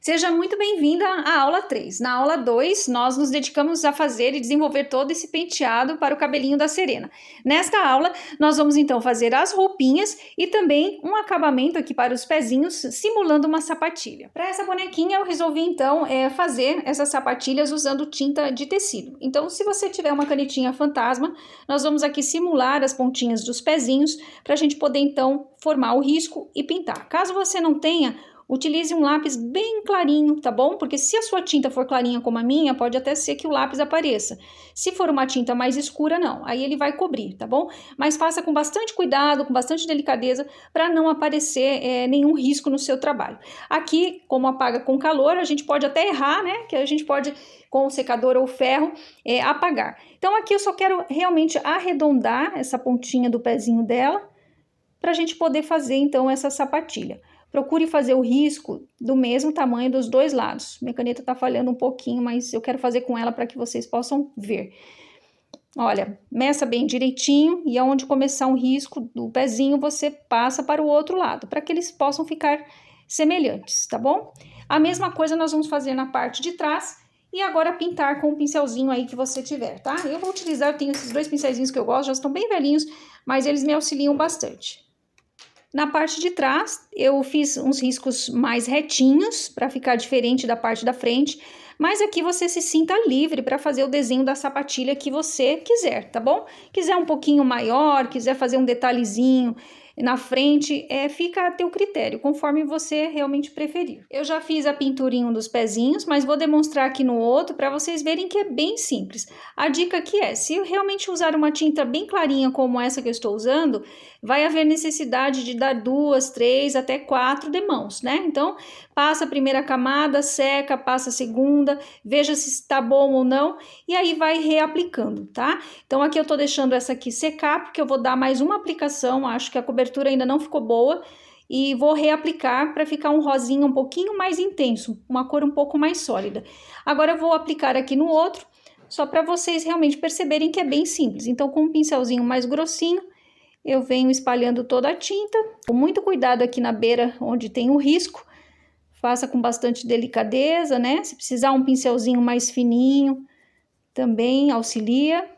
Seja muito bem-vinda à aula 3. Na aula 2, nós nos dedicamos a fazer e desenvolver todo esse penteado para o cabelinho da Serena. Nesta aula, nós vamos então fazer as roupinhas e também um acabamento aqui para os pezinhos, simulando uma sapatilha. Para essa bonequinha, eu resolvi então fazer essas sapatilhas usando tinta de tecido. Então, se você tiver uma canetinha fantasma, nós vamos aqui simular as pontinhas dos pezinhos para a gente poder então formar o risco e pintar. Caso você não tenha, utilize um lápis bem clarinho, tá bom? Porque se a sua tinta for clarinha como a minha, pode até ser que o lápis apareça. Se for uma tinta mais escura, não. Aí ele vai cobrir, tá bom? Mas faça com bastante cuidado, com bastante delicadeza, para não aparecer nenhum risco no seu trabalho. Aqui, como apaga com calor, a gente pode até errar, né? Que a gente pode, com o secador ou ferro, apagar. Então aqui eu só quero realmente arredondar essa pontinha do pezinho dela, para a gente poder fazer então essa sapatilha. Procure fazer o risco do mesmo tamanho dos dois lados. Minha caneta tá falhando um pouquinho, mas eu quero fazer com ela para que vocês possam ver. Olha, meça bem direitinho e aonde começar um risco do pezinho, você passa para o outro lado, para que eles possam ficar semelhantes, tá bom? A mesma coisa nós vamos fazer na parte de trás e agora pintar com o pincelzinho aí que você tiver, tá? Eu vou utilizar, eu tenho esses dois pincelzinhos que eu gosto, já estão bem velhinhos, mas eles me auxiliam bastante. Na parte de trás, eu fiz uns riscos mais retinhos, para ficar diferente da parte da frente, mas aqui você se sinta livre para fazer o desenho da sapatilha que você quiser, tá bom? Quiser um pouquinho maior, quiser fazer um detalhezinho na frente, fica a teu critério, conforme você realmente preferir. Eu já fiz a pintura em um dos pezinhos, mas vou demonstrar aqui no outro para vocês verem que é bem simples. A dica aqui se eu realmente usar uma tinta bem clarinha como essa que eu estou usando, vai haver necessidade de dar 2, 3, até 4 demãos, né? Então, passa a primeira camada, seca, passa a segunda, veja se está bom ou não, e aí vai reaplicando, tá? Então, aqui eu tô deixando essa aqui secar, porque eu vou dar mais uma aplicação, acho que a cobertura ainda não ficou boa, e vou reaplicar para ficar um rosinha um pouquinho mais intenso, uma cor um pouco mais sólida. Agora eu vou aplicar aqui no outro, só para vocês realmente perceberem que é bem simples. Então, com um pincelzinho mais grossinho, eu venho espalhando toda a tinta, com muito cuidado aqui na beira onde tem o risco, faça com bastante delicadeza, né? Se precisar um pincelzinho mais fininho, também auxilia.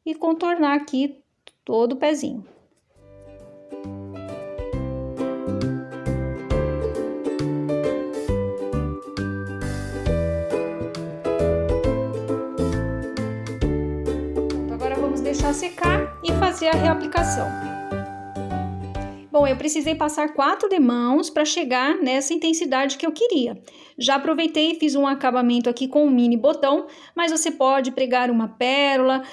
E contornar aqui todo o pezinho. Agora vamos deixar secar e fazer a reaplicação. Bom, eu precisei passar 4 demãos para chegar nessa intensidade que eu queria. Já aproveitei e fiz um acabamento aqui com um mini botão, mas você pode pregar uma pérola,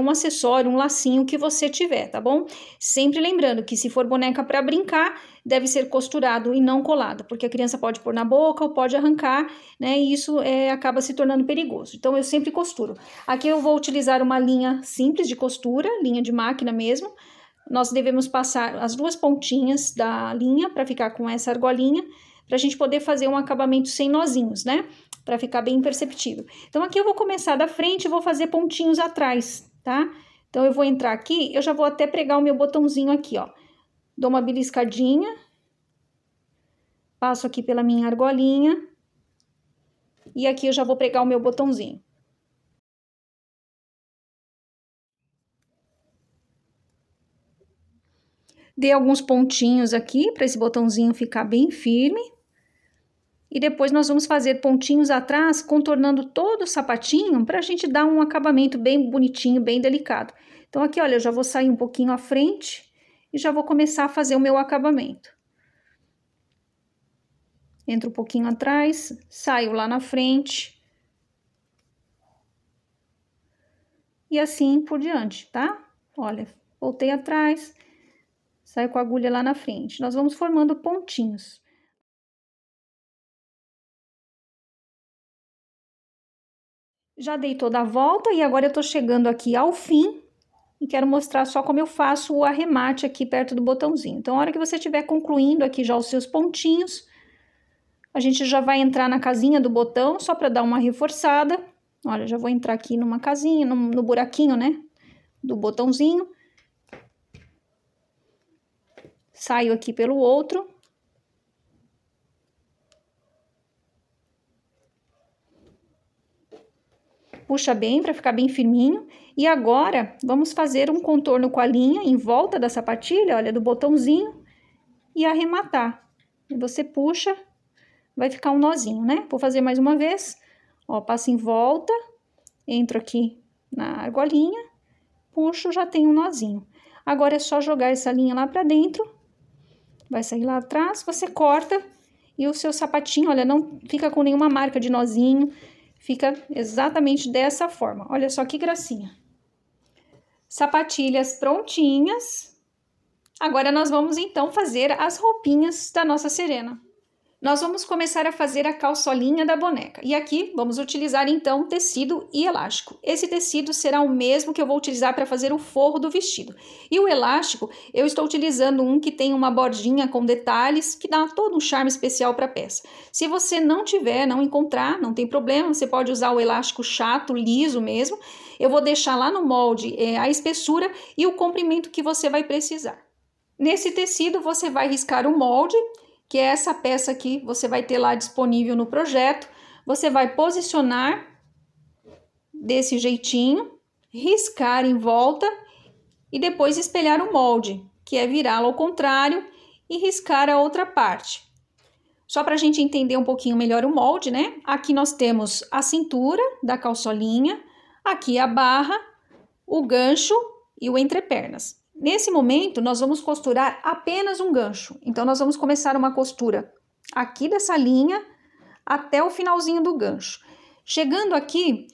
um acessório, um lacinho que você tiver, tá bom? Sempre lembrando que se for boneca para brincar, deve ser costurado e não colado, porque a criança pode pôr na boca ou pode arrancar, né? E isso acaba se tornando perigoso. Então, eu sempre costuro. Aqui eu vou utilizar uma linha simples de costura, linha de máquina mesmo. Nós devemos passar as duas pontinhas da linha para ficar com essa argolinha, para a gente poder fazer um acabamento sem nozinhos, né? Para ficar bem perceptível. Então, aqui eu vou começar da frente e vou fazer pontinhos atrás, tá? Então, eu vou entrar aqui, eu já vou até pregar o meu botãozinho aqui, ó. Dou uma beliscadinha, passo aqui pela minha argolinha, e aqui eu já vou pregar o meu botãozinho. Dei alguns pontinhos aqui para esse botãozinho ficar bem firme. E depois nós vamos fazer pontinhos atrás, contornando todo o sapatinho, para a gente dar um acabamento bem bonitinho, bem delicado. Então aqui, olha, eu já vou sair um pouquinho à frente e já vou começar a fazer o meu acabamento. Entro um pouquinho atrás, saio lá na frente. E assim por diante, tá? Olha, voltei atrás, saio com a agulha lá na frente. Nós vamos formando pontinhos. Já dei toda a volta e agora eu tô chegando aqui ao fim e quero mostrar só como eu faço o arremate aqui perto do botãozinho. Então, a hora que você estiver concluindo aqui já os seus pontinhos, a gente já vai entrar na casinha do botão, só para dar uma reforçada. Olha, já vou entrar aqui numa casinha, no buraquinho, né, do botãozinho. Saio aqui pelo outro. puxa bem para ficar bem firminho. E agora, vamos fazer um contorno com a linha em volta da sapatilha, olha, do botãozinho, e arrematar. E você puxa, vai ficar um nozinho, né? Vou fazer mais uma vez. Ó, passo em volta, entro aqui na argolinha, puxo, já tem um nozinho. Agora é só jogar essa linha lá pra dentro, vai sair lá atrás, você corta e o seu sapatinho, olha, não fica com nenhuma marca de nozinho, fica exatamente dessa forma. Olha só que gracinha. Sapatilhas prontinhas. Agora nós vamos então fazer as roupinhas da nossa Serena. Nós vamos começar a fazer a calçolinha da boneca. E aqui vamos utilizar então tecido e elástico. Esse tecido será o mesmo que eu vou utilizar para fazer o forro do vestido. E o elástico, eu estou utilizando um que tem uma bordinha com detalhes, que dá todo um charme especial para a peça. Se você não tiver, não encontrar, não tem problema, você pode usar o elástico chato, liso mesmo. Eu vou deixar lá no molde a espessura e o comprimento que você vai precisar. Nesse tecido você vai riscar o molde, que é essa peça que você vai ter lá disponível no projeto. Você vai posicionar desse jeitinho, riscar em volta e depois espelhar o molde, que é virá-lo ao contrário e riscar a outra parte. Só para a gente entender um pouquinho melhor o molde, né? Aqui nós temos a cintura da calçolinha, aqui a barra, o gancho e o entrepernas. Nesse momento, nós vamos costurar apenas um gancho. Então, nós vamos começar uma costura aqui dessa linha até o finalzinho do gancho. Chegando aqui,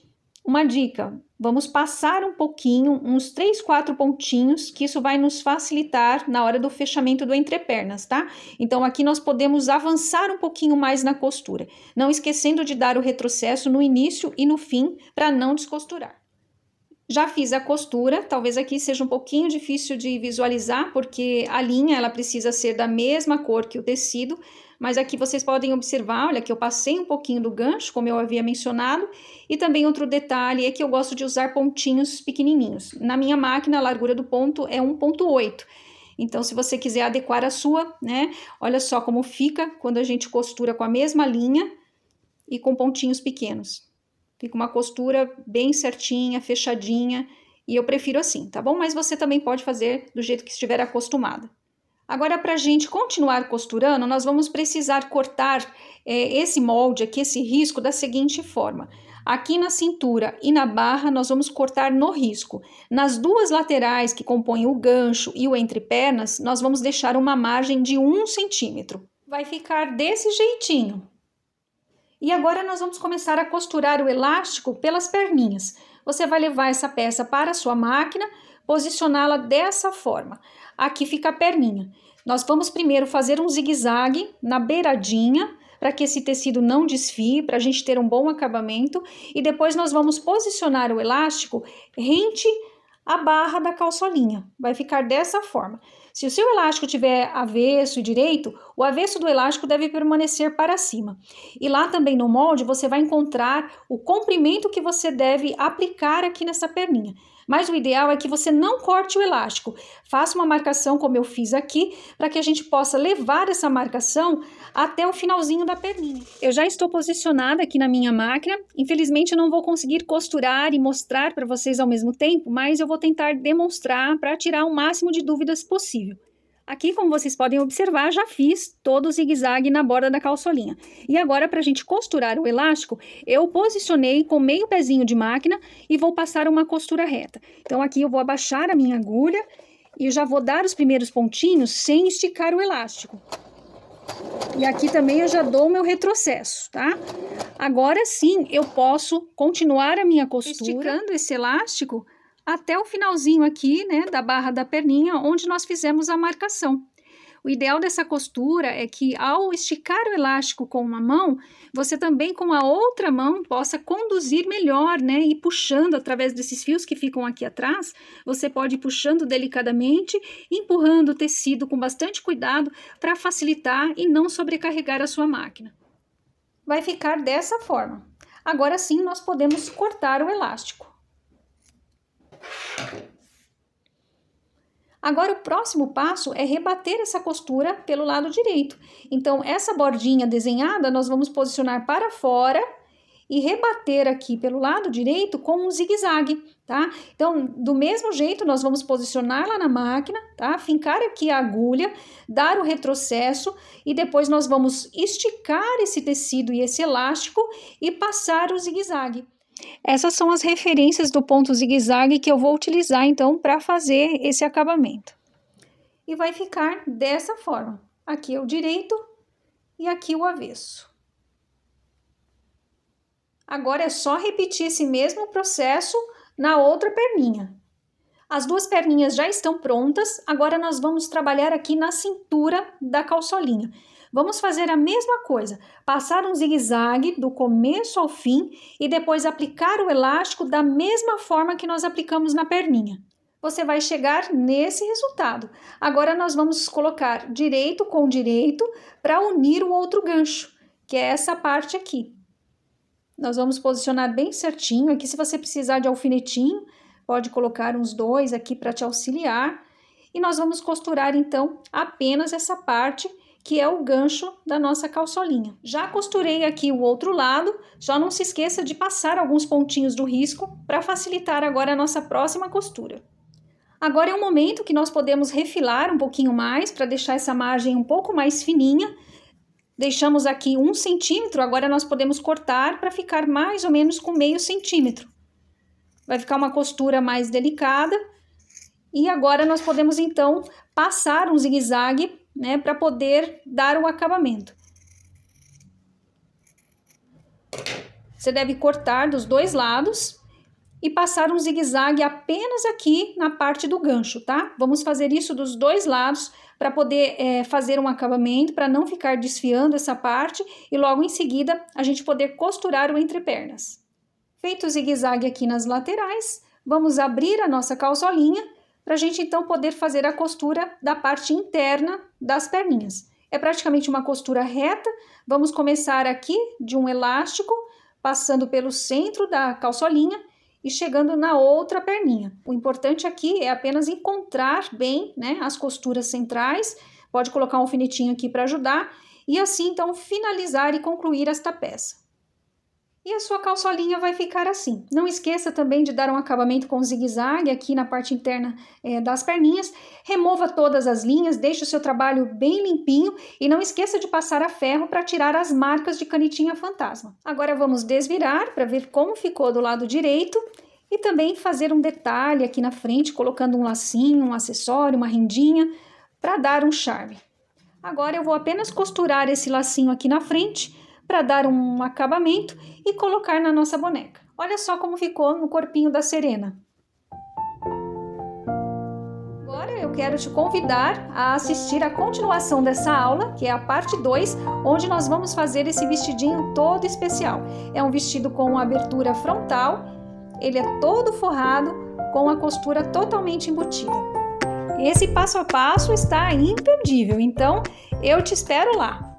uma dica, vamos passar um pouquinho, uns 3, 4 pontinhos, que isso vai nos facilitar na hora do fechamento do entrepernas, tá? Então, aqui nós podemos avançar um pouquinho mais na costura, não esquecendo de dar o retrocesso no início e no fim, para não descosturar. Já fiz a costura, talvez aqui seja um pouquinho difícil de visualizar, porque a linha ela precisa ser da mesma cor que o tecido, mas aqui vocês podem observar, olha, que eu passei um pouquinho do gancho, como eu havia mencionado, e também outro detalhe é que eu gosto de usar pontinhos pequenininhos. Na minha máquina, a largura do ponto é 1,8. Então, se você quiser adequar a sua, né, olha só como fica quando a gente costura com a mesma linha e com pontinhos pequenos. Fica uma costura bem certinha, fechadinha, e eu prefiro assim, tá bom? Mas você também pode fazer do jeito que estiver acostumada. Agora, para a gente continuar costurando, nós vamos precisar cortar esse molde aqui, esse risco, da seguinte forma. Aqui na cintura e na barra, nós vamos cortar no risco. Nas duas laterais que compõem o gancho e o entrepernas, nós vamos deixar uma margem de 1 centímetro. Vai ficar desse jeitinho. E agora nós vamos começar a costurar o elástico pelas perninhas. Você vai levar essa peça para a sua máquina, posicioná-la dessa forma. Aqui fica a perninha. Nós vamos primeiro fazer um zigue-zague na beiradinha, para que esse tecido não desfie, para a gente ter um bom acabamento. E depois nós vamos posicionar o elástico rente à barra da calçolinha. Vai ficar dessa forma. Se o seu elástico tiver avesso e direito, o avesso do elástico deve permanecer para cima. E lá também no molde você vai encontrar o comprimento que você deve aplicar aqui nessa perninha. Mas o ideal é que você não corte o elástico. Faça uma marcação como eu fiz aqui, para que a gente possa levar essa marcação até o finalzinho da perninha. Eu já estou posicionada aqui na minha máquina. Infelizmente eu não vou conseguir costurar e mostrar para vocês ao mesmo tempo, mas eu vou tentar demonstrar para tirar o máximo de dúvidas possível. Aqui, como vocês podem observar, já fiz todo o zigue-zague na borda da calçolinha. E agora, para a gente costurar o elástico, eu posicionei com meio pezinho de máquina e vou passar uma costura reta. Então, aqui eu vou abaixar a minha agulha e já vou dar os primeiros pontinhos sem esticar o elástico. E aqui também eu já dou o meu retrocesso, tá? Agora sim, eu posso continuar a minha costura, esticando esse elástico até o finalzinho aqui, né, da barra da perninha, onde nós fizemos a marcação. O ideal dessa costura é que ao esticar o elástico com uma mão, você também com a outra mão possa conduzir melhor, né, e puxando através desses fios que ficam aqui atrás, você pode ir puxando delicadamente, empurrando o tecido com bastante cuidado para facilitar e não sobrecarregar a sua máquina. Vai ficar dessa forma. Agora sim, nós podemos cortar o elástico. Agora, o próximo passo é rebater essa costura pelo lado direito. Então, essa bordinha desenhada, nós vamos posicionar para fora e rebater aqui pelo lado direito com um zigue-zague, tá? Então, do mesmo jeito, nós vamos posicionar lá na máquina, tá? Fincar aqui a agulha, dar o retrocesso e depois nós vamos esticar esse tecido e esse elástico e passar o zigue-zague. Essas são as referências do ponto zigue-zague que eu vou utilizar, então, para fazer esse acabamento. E vai ficar dessa forma. Aqui é o direito e aqui o avesso. Agora é só repetir esse mesmo processo na outra perninha. As duas perninhas já estão prontas, agora nós vamos trabalhar aqui na cintura da calçolinha. Vamos fazer a mesma coisa, passar um zigue-zague do começo ao fim e depois aplicar o elástico da mesma forma que nós aplicamos na perninha. Você vai chegar nesse resultado. Agora nós vamos colocar direito com direito para unir o outro gancho, que é essa parte aqui. Nós vamos posicionar bem certinho. Aqui, se você precisar de alfinetinho, pode colocar uns 2 aqui para te auxiliar. E nós vamos costurar, então, apenas essa parte, que é o gancho da nossa calçolinha. Já costurei aqui o outro lado, só não se esqueça de passar alguns pontinhos do risco para facilitar agora a nossa próxima costura. Agora é o momento que nós podemos refilar um pouquinho mais para deixar essa margem um pouco mais fininha. Deixamos aqui 1 centímetro, agora nós podemos cortar para ficar mais ou menos com meio centímetro. Vai ficar uma costura mais delicada. E agora nós podemos então passar um zigue-zague, né, para poder dar o acabamento. Você deve cortar dos 2 lados e passar um zigue-zague apenas aqui na parte do gancho, tá? Vamos fazer isso dos 2 lados para poder fazer um acabamento, para não ficar desfiando essa parte e logo em seguida a gente poder costurar o entrepernas. Feito o zigue-zague aqui nas laterais, vamos abrir a nossa calçolinha para a gente então poder fazer a costura da parte interna das perninhas. É praticamente uma costura reta. Vamos começar aqui de um elástico, passando pelo centro da calçolinha e chegando na outra perninha. O importante aqui é apenas encontrar bem, né, as costuras centrais. Pode colocar um alfinetinho aqui para ajudar e assim então finalizar e concluir esta peça. E a sua calçolinha vai ficar assim. Não esqueça também de dar um acabamento com zigue-zague aqui na parte interna das perninhas. Remova todas as linhas, deixe o seu trabalho bem limpinho e não esqueça de passar a ferro para tirar as marcas de canetinha fantasma. Agora vamos desvirar para ver como ficou do lado direito e também fazer um detalhe aqui na frente, colocando um lacinho, um acessório, uma rendinha, para dar um charme. Agora eu vou apenas costurar esse lacinho aqui na frente, para dar um acabamento e colocar na nossa boneca. Olha só como ficou no corpinho da Serena. Agora eu quero te convidar a assistir a continuação dessa aula, que é a parte 2, onde nós vamos fazer esse vestidinho todo especial. É um vestido com abertura frontal, ele é todo forrado, com a costura totalmente embutida. Esse passo a passo está imperdível, então eu te espero lá.